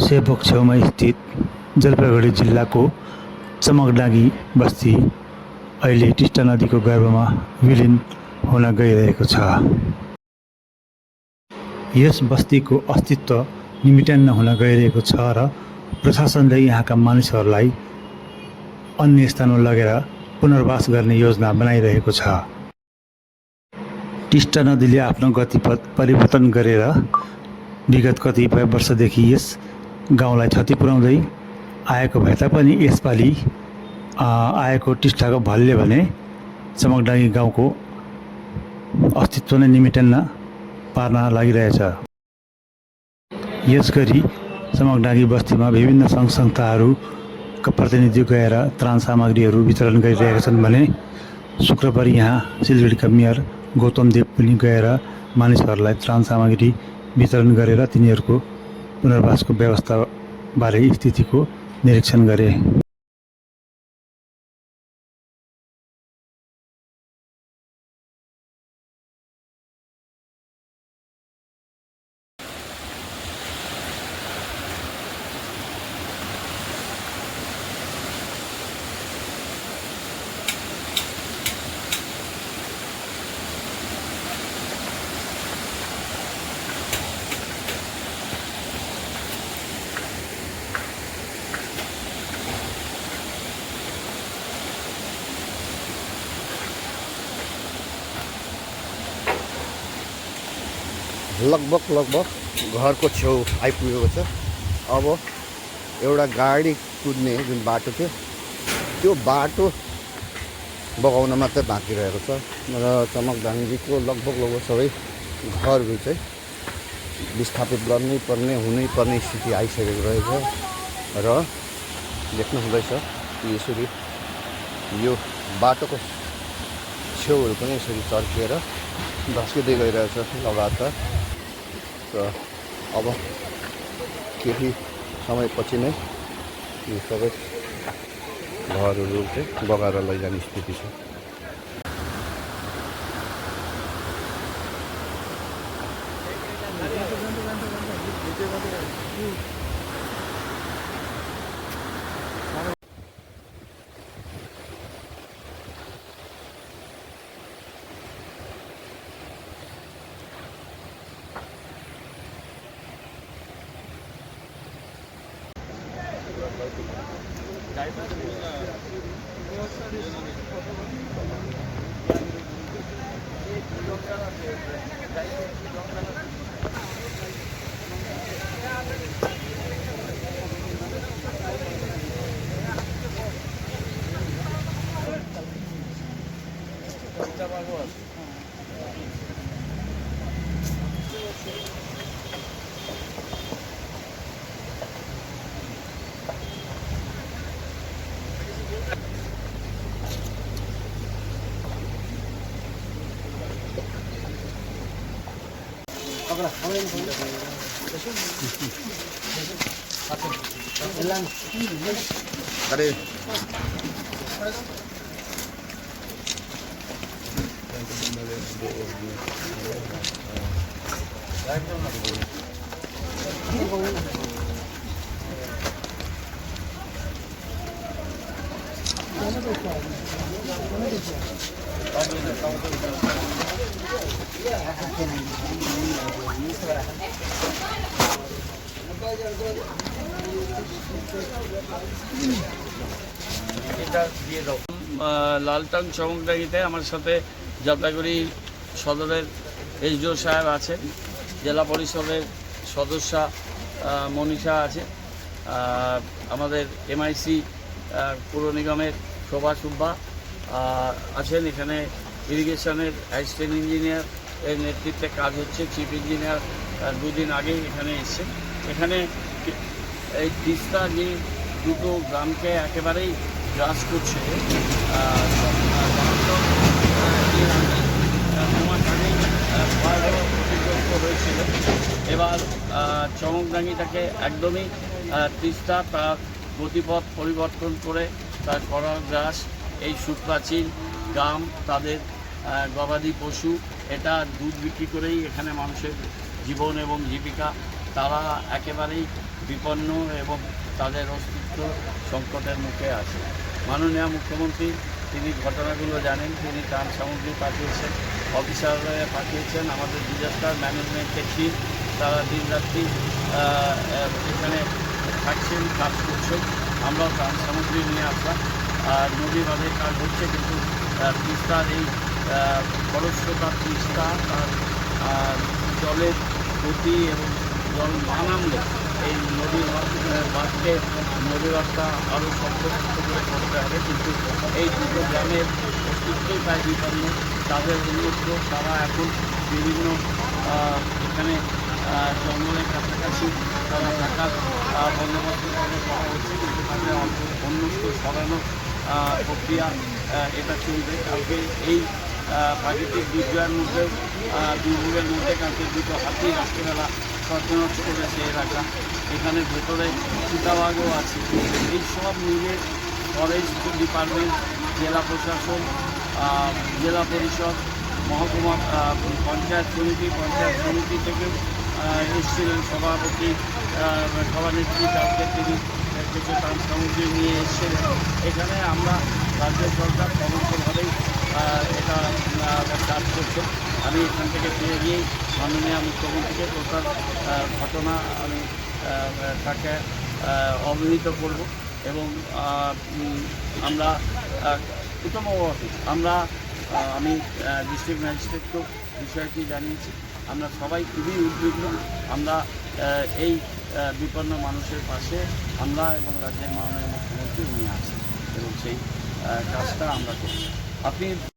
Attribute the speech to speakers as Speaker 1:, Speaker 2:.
Speaker 1: सेवक छेउमा स्थित जलपाइगुडी जिल्लाको चमकडाँगी बस्ती अहिले टिस्टा नदीको गर्भमा विलिन हुन गइरहेको छ। यस बस्तीको अस्तित्व निमिट्यान्न हुन गइरहेको छ र प्रशासनले यहाँका मानिसहरूलाई अन्य स्थानमा लगेर पुनर्वास गर्ने योजना बनाइरहेको छ। टिस्टा नदीले आफ्नो गतिपथ परिवर्तन गरेर विगत कतिपय वर्षदेखि यस गाउँलाई क्षति पुर्याउँदै आएको भए तापनि यसपालि आएको टिस्टाको भलले भने चमकडाँगी गाउँको अस्तित्व नै निमिट्यान्न पार्न लागिरहेछ। यसगरी चमकडाँगी बस्तीमा विभिन्न सङ्घ संस्थाहरूका प्रतिनिधि गएर त्राण सामग्रीहरू वितरण गरिरहेका छन् भने शुक्रबार यहाँ सिलगढीका मेयर गौतम देव पनि गएर मानिसहरूलाई त्राण सामग्री वितरण गरेर तिनीहरूको पुनर्वासको व्यवस्थाबारे स्थितिको निरीक्षण गरे।
Speaker 2: लगभग घरको छेउ आइपुगेको छ। अब एउटा गाडी कुद्ने जुन बाटो थियो त्यो बाटो बगाउन मात्रै बाँकी रहेको छ र चमकडाँगीको लगभग सबै घरहरू चाहिँ विस्थापित गर्नै पर्ने हुनै पर्ने स्थिति आइसकेको रहेछ र देख्नु हुँदैछ यसरी यो बाटोको छेउहरू पनि यसरी चर्किएर धस्किँदै गइरहेछ लगातार। र अब केही समयपछि नै यो सबै घरहरू चाहिँ बगाएर लैजाने स्थिति छ। अरे
Speaker 3: লালটন চমকডাঙ্গিতে আমার সাথে জলপাইগুড়ি সদরের এসডিও সাহেব আছেন, জেলা পরিষদের সদস্যা মনীষা আছে, আমাদের এমআইসি পৌর নিগমের শোভা সুব্বা আছেন, এখানে ইরিগেশনের অ্যাসিস্ট্যান্ট ইঞ্জিনিয়ার এর নেতৃত্বে কাজ হচ্ছে। চিফ ইঞ্জিনিয়ার দুদিন আগেই এখানে এসেছেন। এখানে এই তিস্তা যে দুটো গ্রামকে একেবারেই গ্রাস করছে, ক্ষতিগ্রস্ত হয়েছিল। এবার চমকডাঙ্গিটাকে একদমই তিস্তা তার গতিপথ পরিবর্তন করে তার করার গ্রাস, এই সুপ্রাচীন গ্রাম, তাদের গবাদি পশু, এটা দুধ বিক্রি করেই এখানে মানুষের জীবন এবং জীবিকা, তারা একেবারেই বিপন্ন এবং তাদের অস্তিত্ব সংকটের মুখে আছে। মাননীয় মুখ্যমন্ত্রী তিনি ঘটনাগুলো জানেন, তিনি ত্রাণ সামগ্রী পাঠিয়েছেন, অফিসাররা পাঠিয়েছেন, আমাদের ডিজাস্টার ম্যানেজমেন্টের টিম তারা দিনরাত্রি এখানে থাকছেন, কাজ করছেন। আমরাও ত্রাণ সামগ্রী নিয়ে আসলাম। নদী বাঁধের কাজ হচ্ছে, কিন্তু তিস্তার এই খরস্রোতা তিস্তা তার জলের গতি এবং জল না নামলে এই নদীর বাঁধকে নদী বাঁধটা আরও শক্তপোক্ত করে করতে হবে। কিন্তু এই দুটো গ্রামের অস্তিত্বই প্রায় বিপন্ন, তাদের উন্নত তারা এখন বিভিন্ন এখানে জঙ্গলের কাছাকাছি তারা থাকার বন্দোবস্ত করা হচ্ছে, কিন্তু তাদের অন্যত্র সরানোর প্রক্রিয়া এটা চলবে। কালকে এই প্রাকৃতিক বিপর্যয়ের মধ্যে দুর্ভোগের মধ্যে কালকে দুটো হাতি রাত্রিবেলা সচনষ্ট করেছে এলাকা। এখানে ভেতরে চিতাবাঘও আছে। এই সব মিলে ফরেস্ট ডিপার্টমেন্ট, জেলা প্রশাসন, জেলা পরিষদ, মহকুমা পঞ্চায়েত সমিতি থেকেও এসেছিলেন সভাপতি, সভানেত্রী, কালকে তিনি কিছু ত্রাণ সামগ্রী নিয়ে এসেছিলেন। এখানে আমরা রাজ্য সরকার সমস্তভাবেই এটা কাজ করছে। আমি এখান থেকে ফিরে গিয়েই মাননীয় মুখ্যমন্ত্রীকে টোটাল ঘটনা আমি তাকে অবহিত করব এবং আমরা প্রথমভাবে আমি ডিস্ট্রিক্ট ম্যাজিস্ট্রেটকেও বিষয়টি জানিয়েছি। আমরা সবাই খুবই উদ্বিগ্ন। আমরা এই বিপন্ন মানুষের পাশে আমরা এবং রাজ্যের মাননীয় মুখ্যমন্ত্রী নিয়ে আছি এবং সেই কাজটা আমরা করছি। আপনি